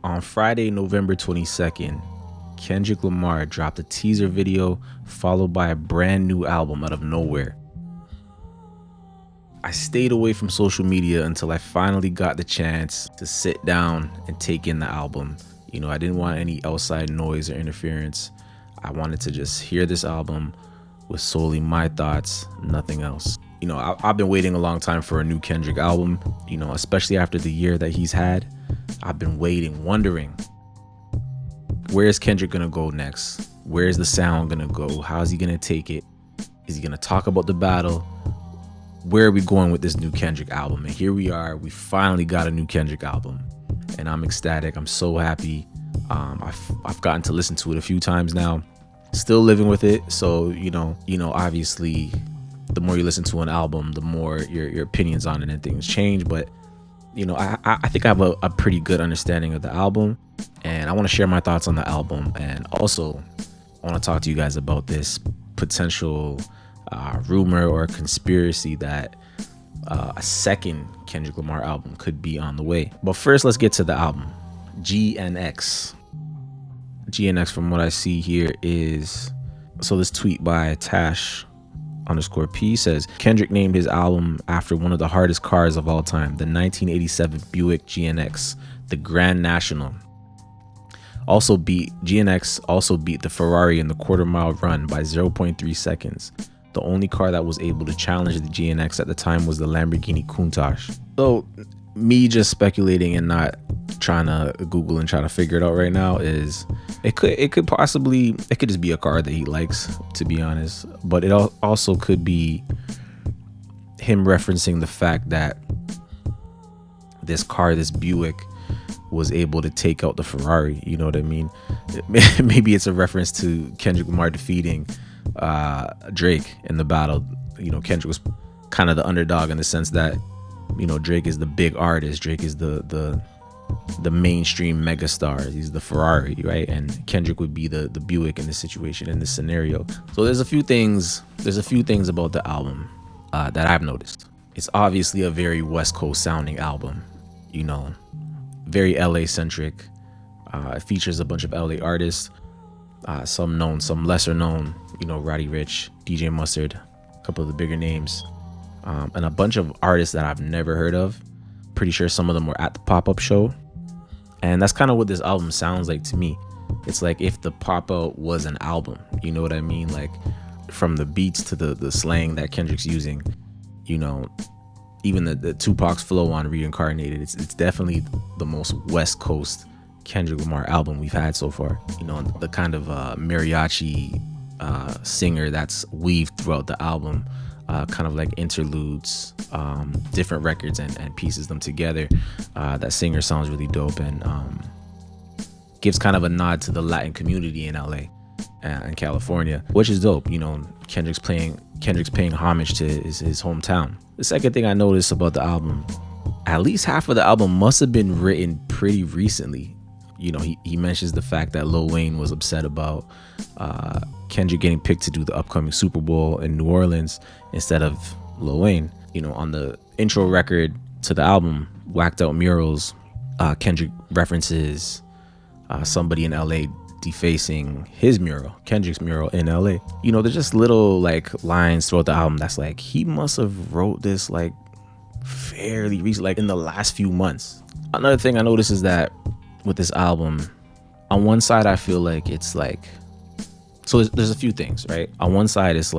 On Friday, November 22nd, Kendrick Lamar dropped a teaser video followed by a brand new album out of nowhere. I stayed away from social media until I finally got the chance to sit down and take in the album. I didn't want any outside noise or interference. I wanted to just hear this album with solely my thoughts, nothing else. I've been waiting a long time for a new Kendrick album, especially after the year that he's had. I've been waiting, wondering, where's Kendrick gonna go next? Where's the sound gonna go? How's he gonna take it? Is he gonna talk about the battle? Where are we going with this new Kendrick album? And here we are. We finally got a new Kendrick album, and I'm ecstatic. I'm so happy. I've gotten to listen to it a few times now. Still living with it. So obviously, the more you listen to an album, the more your opinions on it and things change. But I think I have a pretty good understanding of the album, and I want to share my thoughts on the album. And also, I want to talk to you guys about this potential rumor or conspiracy that a second Kendrick Lamar album could be on the way. But first, let's get to the album. GNX. GNX, from what I see here, is this tweet by Tash_P says Kendrick named his album after one of the hardest cars of all time, the 1987 Buick GNX, the Grand National. GNX also beat the Ferrari in the quarter-mile run by 0.3 seconds. The only car that was able to challenge the GNX at the time was the Lamborghini Countach. So, me just speculating and not trying to Google and try to figure it out right now is it could just be a car that he likes, to be honest. But it also could be him referencing the fact that this Buick, was able to take out the Ferrari. You know what I mean? Maybe it's a reference to Kendrick Lamar defeating Drake in the battle. Kendrick was kind of the underdog in the sense that Drake is the big artist. Drake is the mainstream megastar. He's the Ferrari, right? And Kendrick would be the Buick in this situation, in this scenario. So there's a few things about the album that I've noticed. It's obviously a very West Coast sounding album, very LA centric. It features a bunch of LA artists, some known, some lesser known, Roddy Ricch, DJ Mustard, a couple of the bigger names, and a bunch of artists that I've never heard of. Pretty sure some of them were at the pop-up show. And that's kind of what this album sounds like to me. It's like if the pop-out was an album, you know what I mean? Like from the beats to the slang that Kendrick's using, even the Tupac's flow on Reincarnated, it's definitely the most West Coast Kendrick Lamar album we've had so far. The kind of mariachi singer that's weaved throughout the album, kind of like interludes, different records and pieces them together. That singer sounds really dope and gives kind of a nod to the Latin community in LA and California, which is dope. Kendrick's paying homage to his hometown. The second thing I noticed about the album, at least half of the album must have been written pretty recently. He mentions the fact that Lil Wayne was upset about Kendrick getting picked to do the upcoming Super Bowl in New Orleans instead of Lil Wayne. On the intro record to the album, Whacked Out Murals, Kendrick references somebody in LA defacing his mural, Kendrick's mural in LA. There's just little lines throughout the album that's like he must have wrote this fairly recent, in the last few months. Another thing I noticed is that with this album, on one side I feel like it's so there's a few things, right? On one side it's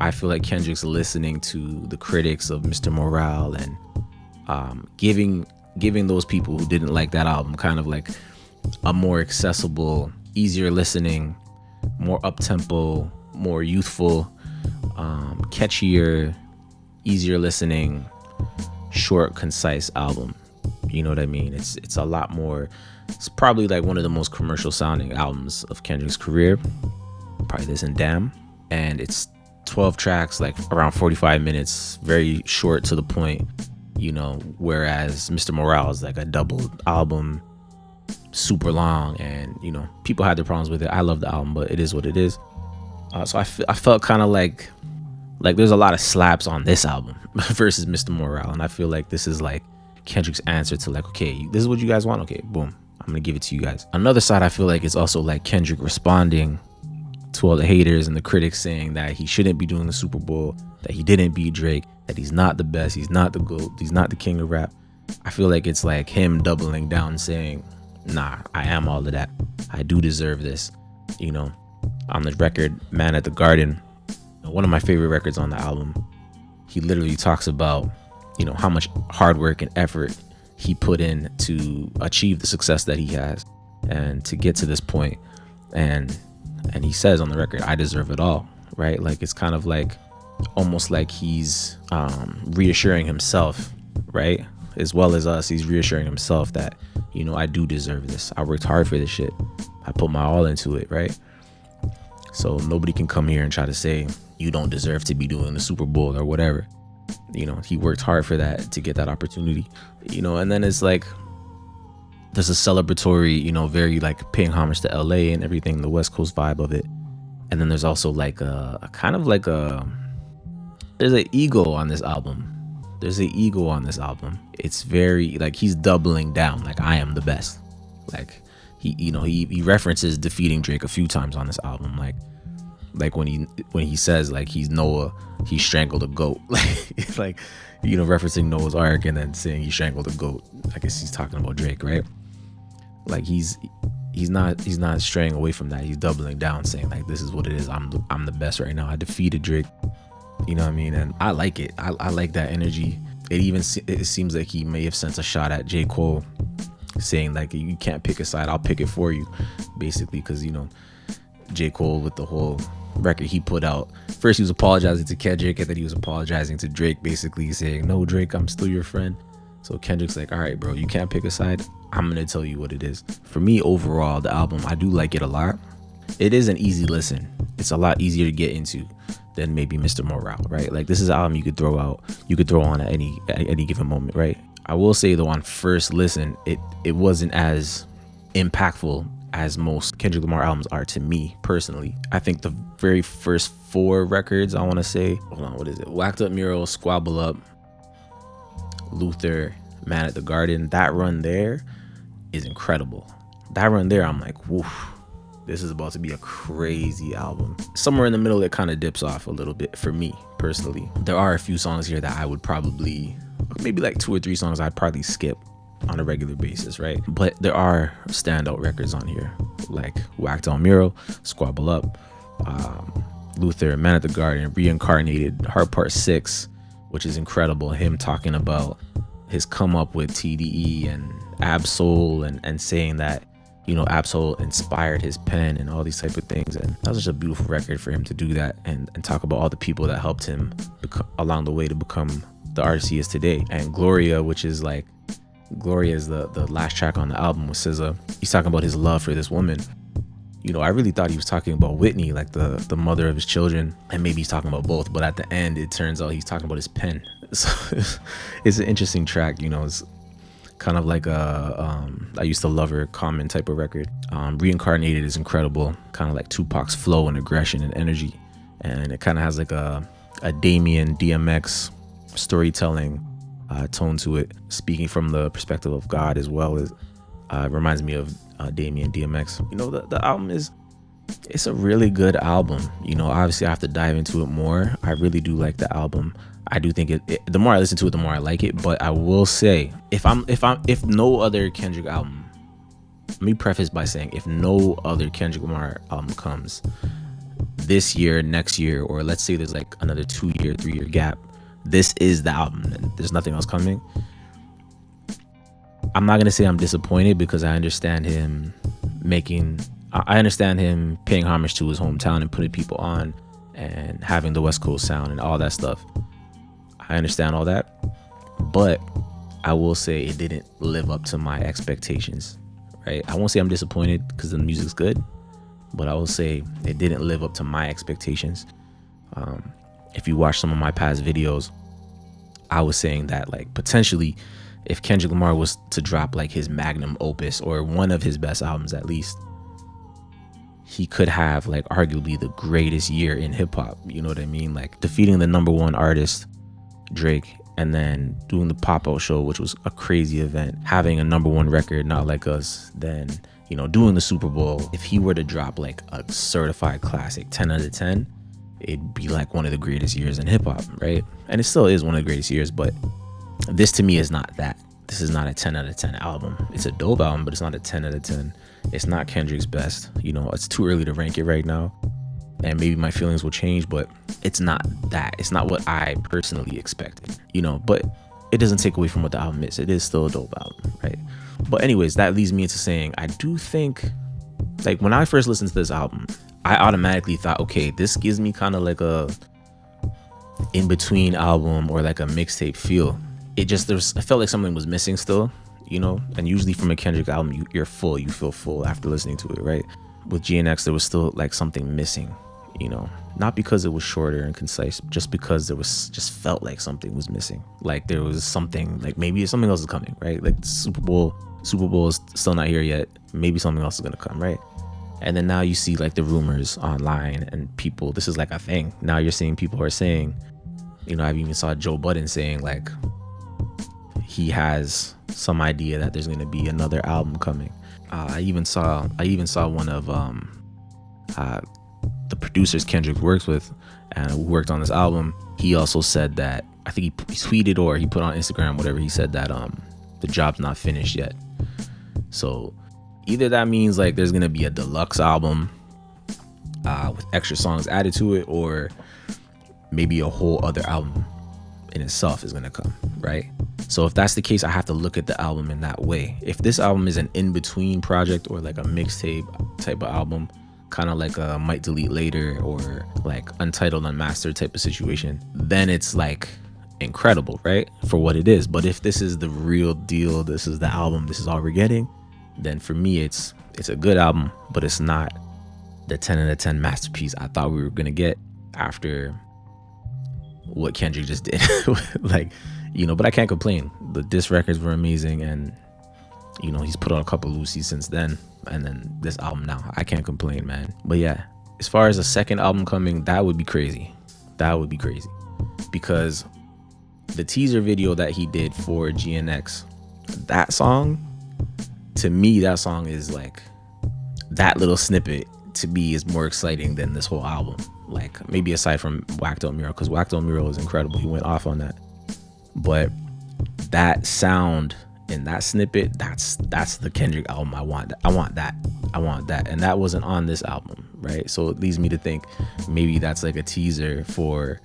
I feel like Kendrick's listening to the critics of Mr. Morale and giving those people who didn't like that album kind of a more accessible, easier listening, more up-tempo, more youthful, catchier, easier listening, short, concise album. You know what I mean? It's a lot more. It's probably one of the most commercial sounding albums of Kendrick's career. Probably this and Damn. And it's 12 tracks, around 45 minutes, very short to the point, whereas Mr. Morale is a double album, super long, and people had their problems with it. I love the album, but it is what it is. So I felt kind of like there's a lot of slaps on this album versus Mr. Morale, and I feel like this is Kendrick's answer to like, okay, this is what you guys want. Okay, boom, I'm gonna give it to you guys. Another side I feel like is also like Kendrick responding to all the haters and the critics saying that he shouldn't be doing the Super Bowl, that he didn't beat Drake, that he's not the best, he's not the GOAT, he's not the king of rap. I feel like it's like him doubling down saying, nah, I am all of that. I do deserve this. You know, on the record, Man at the Garden, one of my favorite records on the album, he literally talks about, you know, how much hard work and effort he put in to achieve the success that he has and to get to this point. And he says on the record, I deserve it all, right? Like, it's kind of like almost like he's reassuring himself, right? As well as us, he's reassuring himself that, you know, I do deserve this. I worked hard for this shit. I put my all into it, right? So nobody can come here and try to say you don't deserve to be doing the Super Bowl or whatever. You know, he worked hard for that, to get that opportunity, you know. And then it's like there's a celebratory, you know, very like paying homage to LA and everything, the West Coast vibe of it. And then there's also like a kind of like there's an ego on this album. There's an ego on this album. It's very like he's doubling down, like I am the best. Like he references defeating Drake a few times on this album, like when he says like he's Noah, he strangled a goat, like you know, referencing Noah's Ark and then saying he strangled a goat. I guess he's talking about Drake, right? Like he's not straying away from that. He's doubling down, saying like this is what it is. I'm the best right now. I defeated Drake. You know what I mean? And I like it. I like that energy. It seems like he may have sent a shot at J. Cole, saying like you can't pick a side, I'll pick it for you, basically, because you know J. Cole with the whole record he put out, first he was apologizing to Kendrick and then he was apologizing to Drake, basically saying, no Drake, I'm still your friend. So Kendrick's like, all right bro, you can't pick a side, I'm gonna tell you what it is. For me overall, the album, I do like it a lot. It is an easy listen. It's a lot easier to get into than maybe Mr. Morale, right? Like this is an album you could throw on at any given moment, right? I will say though, on first listen, it wasn't as impactful as most Kendrick Lamar albums are to me personally. I think the very first 4 records, I want to say, hold on, what is it? Whacked Up Mural, Squabble Up, Luther, Man at the Garden. That run there is incredible. That run there, I'm like, woof, this is about to be a crazy album. Somewhere in the middle, it kind of dips off a little bit for me personally. There are a few songs here that I would probably, maybe like 2 or 3 songs I'd probably skip on a regular basis, right? But there are standout records on here, like Whacked On Mural, Squabble Up, Luther, Man at the Garden, Reincarnated, Heart Part 6, which is incredible. Him talking about his come up with TDE and Ab-Soul and saying that, you know, Ab-Soul inspired his pen and all these type of things. And that was just a beautiful record for him to do that and talk about all the people that helped him along the way to become the artist he is today. And Gloria, which is like, Gloria is the last track on the album with SZA. He's talking about his love for this woman. You know, I really thought he was talking about Whitney, like the mother of his children, and maybe he's talking about both, but at the end it turns out he's talking about his pen. So it's an interesting track. You know, it's kind of like a I Used to Love Her Common type of record. Reincarnated is incredible, kind of like Tupac's flow and aggression and energy, and it kind of has like a Damien DMX storytelling tone to it, speaking from the perspective of God as well. As reminds me of Damien DMX. You know, the album it's a really good album. You know, obviously I have to dive into it more. I really do like the album. I do think the more I listen to it, the more I like it. But I will say, if no other Kendrick album, let me preface by saying, if no other Kendrick Lamar album comes this year, next year, or let's say there's like another 2-year, 3-year gap, this is the album and there's nothing else coming, I'm not gonna say I'm disappointed, because I understand him paying homage to his hometown and putting people on and having the West Coast sound and all that stuff. I understand all that, but I will say it didn't live up to my expectations, right? I won't say I'm disappointed because the music's good, but I will say it didn't live up to my expectations. If you watch some of my past videos, I was saying that like potentially if Kendrick Lamar was to drop like his magnum opus or one of his best albums at least, he could have like arguably the greatest year in hip hop. You know what I mean? Like defeating the #1 artist, Drake, and then doing the pop-out show, which was a crazy event, having a #1 record, Not Like Us, then, you know, doing the Super Bowl. If he were to drop like a certified classic 10 out of 10, it'd be like one of the greatest years in hip-hop, right? And it still is one of the greatest years, but this to me is not that. This is not a 10 out of 10 album. It's a dope album, but it's not a 10 out of 10. It's not Kendrick's best. You know, it's too early to rank it right now, and maybe my feelings will change, but it's not that. It's not what I personally expected, you know, but it doesn't take away from what the album is. It is still a dope album, right? But anyways, that leads me into saying, I do think, like, when I first listened to this album, I automatically thought, okay, this gives me kind of like a in-between album or like a mixtape feel. I felt like something was missing still, you know, and usually from a Kendrick album, you're full, you feel full after listening to it, right? With GNX, there was still like something missing, you know, not because it was shorter and concise, just because just felt like something was missing. Like there was something, like maybe something else is coming, right? Like the Super Bowl is still not here yet. Maybe something else is going to come, right? And then now you see like the rumors online and people, this is like a thing. Now you're seeing people are saying, you know, I even saw Joe Budden saying like, he has some idea that there's going to be another album coming. I even saw one of the producers Kendrick works with and who worked on this album. He also said that, I think he tweeted or he put on Instagram, whatever, he said that the job's not finished yet. So either that means like there's going to be a deluxe album with extra songs added to it, or maybe a whole other album in itself is going to come, right? So if that's the case, I have to look at the album in that way. If this album is an in-between project or like a mixtape type of album, kind of like a Might Delete Later or like Untitled Unmastered type of situation, then it's like incredible, right? For what it is. But if this is the real deal, this is the album, this is all we're getting, then for me it's a good album, but it's not the 10 out of 10 masterpiece I thought we were gonna get after what Kendrick just did. Like, you know, but I can't complain. The diss records were amazing, and you know, he's put out a couple Lucy's since then, and then this album now. I can't complain, man. But yeah, as far as a second album coming, that would be crazy. That would be crazy. Because the teaser video that he did for GNX, that song, to me, that song is like, that little snippet to me is more exciting than this whole album. Like maybe aside from Whacked Out Mural, because Whacked Out Mural is incredible. He went off on that. But that sound in that snippet, that's the Kendrick album I want. I want that. And that wasn't on this album, right? So it leads me to think maybe that's like a teaser for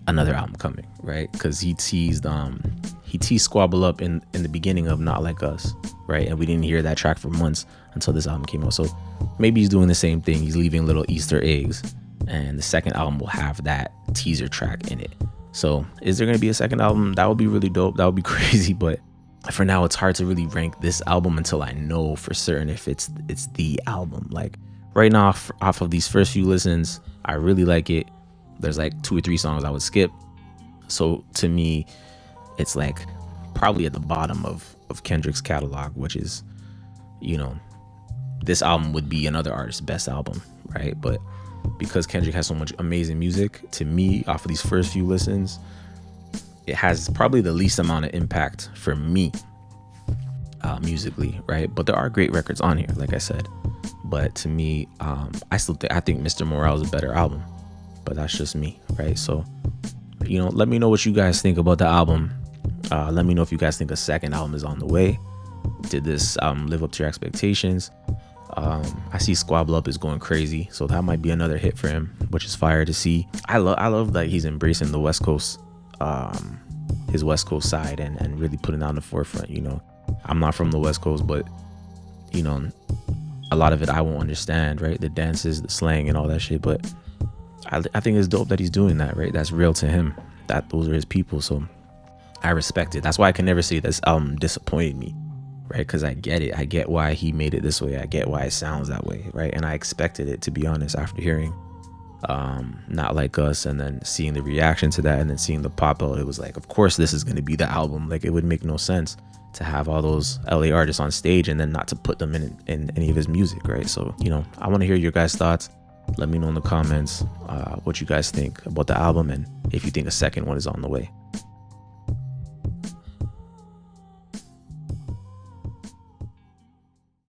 another album coming, right? Because he teased Squabble Up in the beginning of Not Like Us, right? And we didn't hear that track for months until this album came out. So maybe he's doing the same thing. He's leaving little Easter eggs, and the second album will have that teaser track in it. So is there going to be a second album? That would be really dope. That would be crazy. But for now, it's hard to really rank this album until I know for certain if it's the album. Like right now, off of these first few listens, I really like it. There's like 2 or 3 songs I would skip. So to me, it's like probably at the bottom of Kendrick's catalog, which is, you know, this album would be another artist's best album, right? But because Kendrick has so much amazing music, to me, off of these first few listens, it has probably the least amount of impact for me musically, right? But there are great records on here, like I said. But to me, I think Mr. Morale is a better album, but that's just me, right? So, you know, let me know what you guys think about the album. Let me know if you guys think a second album is on the way. Did this live up to your expectations? I see Squabble Up is going crazy, so that might be another hit for him, which is fire to see. I love that he's embracing the West Coast, his West Coast side, and really putting that on the forefront. You know, I'm not from the West Coast, but you know, a lot of it I won't understand, right? The dances, the slang, and all that shit. But I think it's dope that he's doing that, right? That's real to him. Those are his people, so I respect it. That's why I can never say this album disappointed me, right? Because I get it. I get why he made it this way. I get why it sounds that way, right? And I expected it, to be honest, after hearing Not Like Us and then seeing the reaction to that and then seeing the pop out. It was like, of course this is going to be the album. Like, it would make no sense to have all those LA artists on stage and then not to put them in any of his music, right? So, you know, I want to hear your guys' thoughts. Let me know in the comments what you guys think about the album and if you think a second one is on the way.